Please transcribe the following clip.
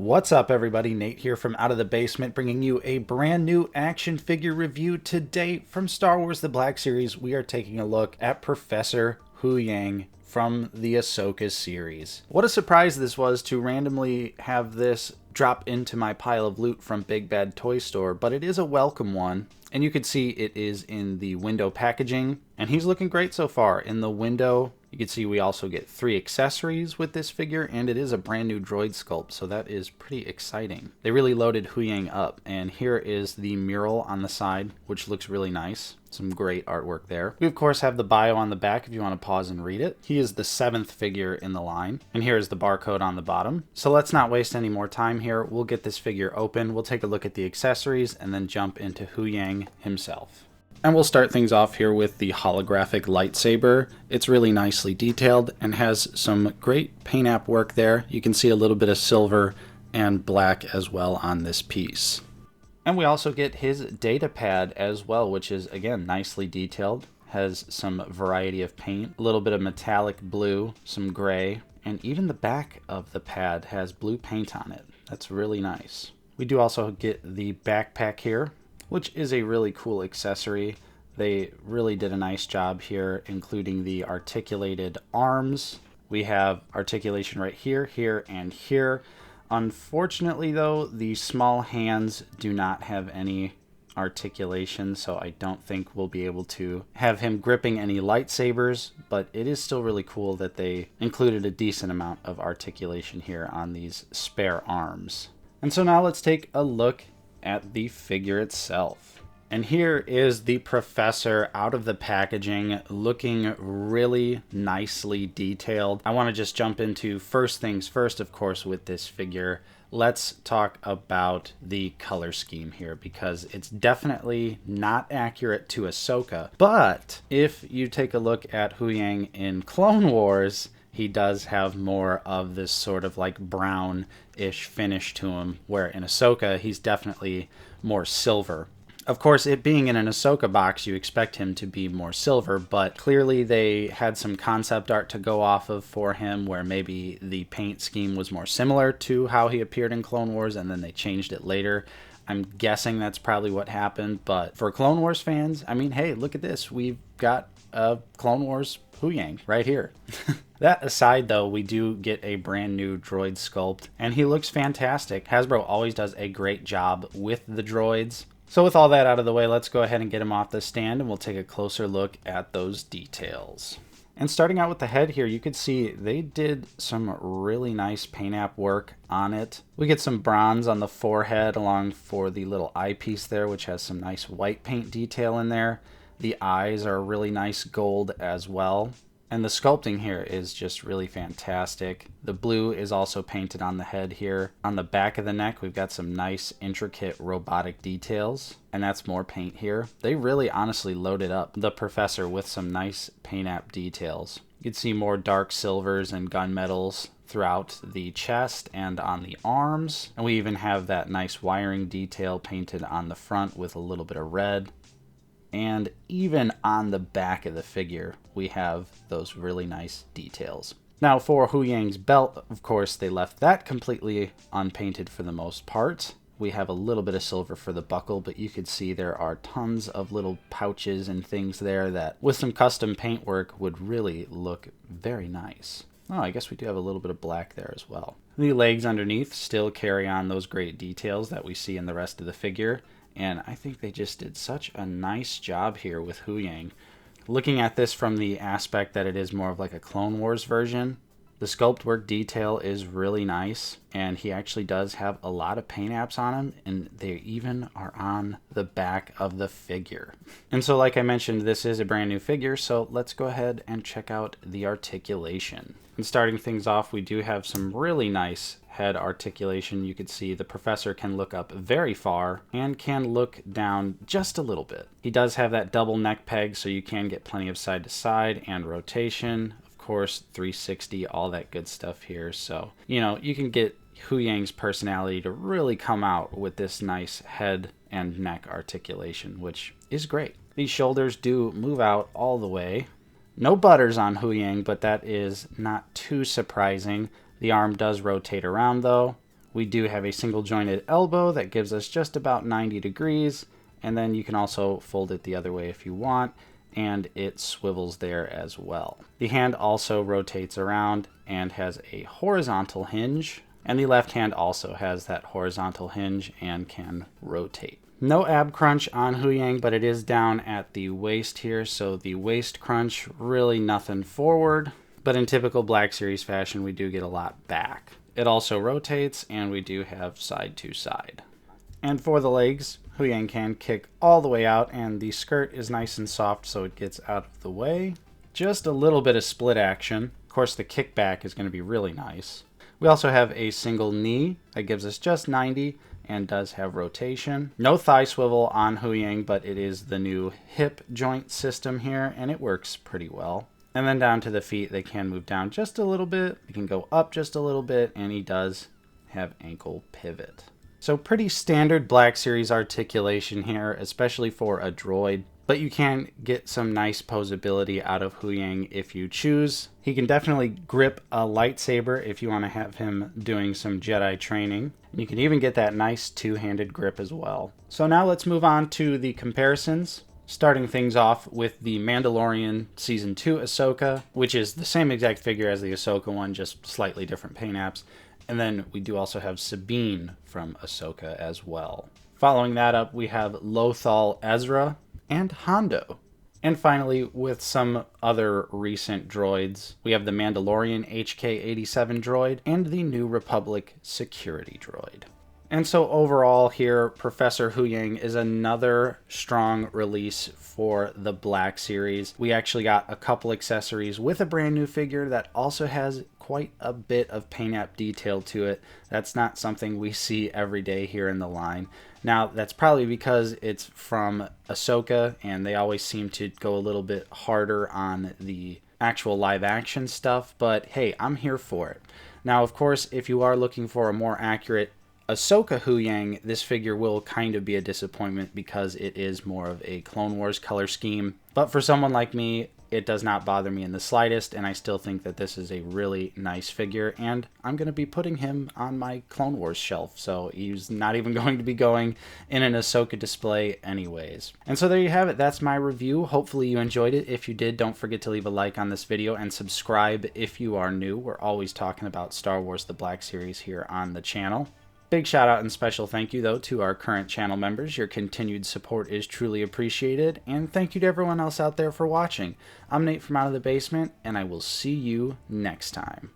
What's up, everybody? Nate here from Out of the Basement, bringing you a brand new action figure review today from Star Wars The Black Series. We are taking a look at Professor HUYANG from the Ahsoka series. What a surprise this was to randomly have this drop into my pile of loot from Big Bad Toy Store, but it is a welcome one. And you can see it is in the window packaging, and he's looking great so far. In the window, you can see we also get 3 accessories with this figure, and it is a brand new droid sculpt, so that is pretty exciting. They really loaded HUYANG up, and here is the mural on the side, which looks really nice. Some great artwork there. We, of course, have the bio on the back if you want to pause and read it. He is the 7th figure in the line, and here is the barcode on the bottom. So let's not waste any more time here. We'll get this figure open, we'll take a look at the accessories, and then jump into HUYANG himself. And we'll start things off here with the holographic lightsaber. It's really nicely detailed and has some great paint app work there. You can see a little bit of silver and black as well on this piece. And we also get his data pad as well, which is, again, nicely detailed. Has some variety of paint, a little bit of metallic blue, some gray, and even the back of the pad has blue paint on it. That's really nice. We do also get the backpack here, which is a really cool accessory. They really did a nice job here, including the articulated arms. We have articulation right here, here, and here. Unfortunately, though, the small hands do not have any articulation, so I don't think we'll be able to have him gripping any lightsabers, but it is still really cool that they included a decent amount of articulation here on these spare arms. And so now let's take a look at the figure itself. And here is the Professor out of the packaging, looking really nicely detailed. I want to just jump into first things first, of course, with this figure. Let's talk about the color scheme here, because it's definitely not accurate to Ahsoka. But if you take a look at HUYANG in Clone Wars, he does have more of this sort of like brown-ish finish to him, where in Ahsoka, he's definitely more silver. Of course, it being in an Ahsoka box, you expect him to be more silver, but clearly they had some concept art to go off of for him, where maybe the paint scheme was more similar to how he appeared in Clone Wars, and then they changed it later. I'm guessing that's probably what happened, but for Clone Wars fans, I mean, hey, look at this. We've got a Clone Wars HUYANG right here. That aside, though, we do get a brand new droid sculpt, and he looks fantastic. Hasbro always does a great job with the droids. So with all that out of the way, let's go ahead and get him off the stand, and we'll take a closer look at those details. And starting out with the head here, you could see they did some really nice paint app work on it. We get some bronze on the forehead along for the little eyepiece there, which has some nice white paint detail in there. The eyes are a really nice gold as well. And the sculpting here is just really fantastic. The blue is also painted on the head here. On the back of the neck, we've got some nice intricate robotic details, and that's more paint here. They really honestly loaded up the Professor with some nice paint app details. You can see more dark silvers and gunmetals throughout the chest and on the arms. And we even have that nice wiring detail painted on the front with a little bit of red. And even on the back of the figure, we have those really nice details. Now for HUYANG's belt, of course, they left that completely unpainted for the most part. We have a little bit of silver for the buckle, but you could see there are tons of little pouches and things there that, with some custom paintwork, would really look very nice. Oh, I guess we do have a little bit of black there as well. The legs underneath still carry on those great details that we see in the rest of the figure. And I think they just did such a nice job here with HUYANG. Looking at this from the aspect that it is more of like a Clone Wars version, the sculpt work detail is really nice. And he actually does have a lot of paint apps on him, and they even are on the back of the figure. And so like I mentioned, this is a brand new figure, so let's go ahead and check out the articulation. And starting things off, we do have some really nice head articulation. You can see the Professor can look up very far and can look down just a little bit. He does have that double neck peg, so you can get plenty of side to side and rotation. Of course, 360, all that good stuff here. So, you know, you can get HUYANG's personality to really come out with this nice head and neck articulation, which is great. These shoulders do move out all the way. No butters on HUYANG, but that is not too surprising. The arm does rotate around though. We do have a single jointed elbow that gives us just about 90 degrees, and then you can also fold it the other way if you want, and it swivels there as well. The hand also rotates around and has a horizontal hinge, and the left hand also has that horizontal hinge and can rotate. No ab crunch on HUYANG, but it is down at the waist here, so the waist crunch, really nothing forward, but in typical Black Series fashion, we do get a lot back. It also rotates, and we do have side to side. And for the legs, HUYANG can kick all the way out, and the skirt is nice and soft, so it gets out of the way. Just a little bit of split action. Of course, the kickback is going to be really nice. We also have a single knee that gives us just 90 and does have rotation. No thigh swivel on HUYANG, but it is the new hip joint system here, and it works pretty well. And then down to the feet, they can move down just a little bit. They can go up just a little bit, and he does have ankle pivot. So pretty standard Black Series articulation here, especially for a droid. But you can get some nice posability out of HUYANG if you choose. He can definitely grip a lightsaber if you want to have him doing some Jedi training. You can even get that nice two-handed grip as well. So now let's move on to the comparisons. Starting things off with the Mandalorian Season 2 Ahsoka, which is the same exact figure as the Ahsoka one, just slightly different paint apps. And then we do also have Sabine from Ahsoka as well. Following that up, we have Lothal Ezra and Hondo. And finally, with some other recent droids, we have the Mandalorian HK-87 droid and the New Republic security droid. And so overall here, Professor HUYANG is another strong release for the Black Series. We actually got a couple accessories with a brand new figure that also has quite a bit of paint app detail to it. That's not something we see every day here in the line. Now, that's probably because it's from Ahsoka, and they always seem to go a little bit harder on the actual live action stuff, but hey, I'm here for it. Now, of course, if you are looking for a more accurate Ahsoka HUYANG, this figure will kind of be a disappointment because it is more of a Clone Wars color scheme. But for someone like me, it does not bother me in the slightest, and I still think that this is a really nice figure, and I'm going to be putting him on my Clone Wars shelf, so he's not even going to be going in an Ahsoka display anyways. And so there you have it. That's my review. Hopefully you enjoyed it. If you did, don't forget to leave a like on this video and subscribe if you are new. We're always talking about Star Wars The Black Series here on the channel. Big shout out and special thank you, though, to our current channel members. Your continued support is truly appreciated, and thank you to everyone else out there for watching. I'm Nate from Out of the Basement, and I will see you next time.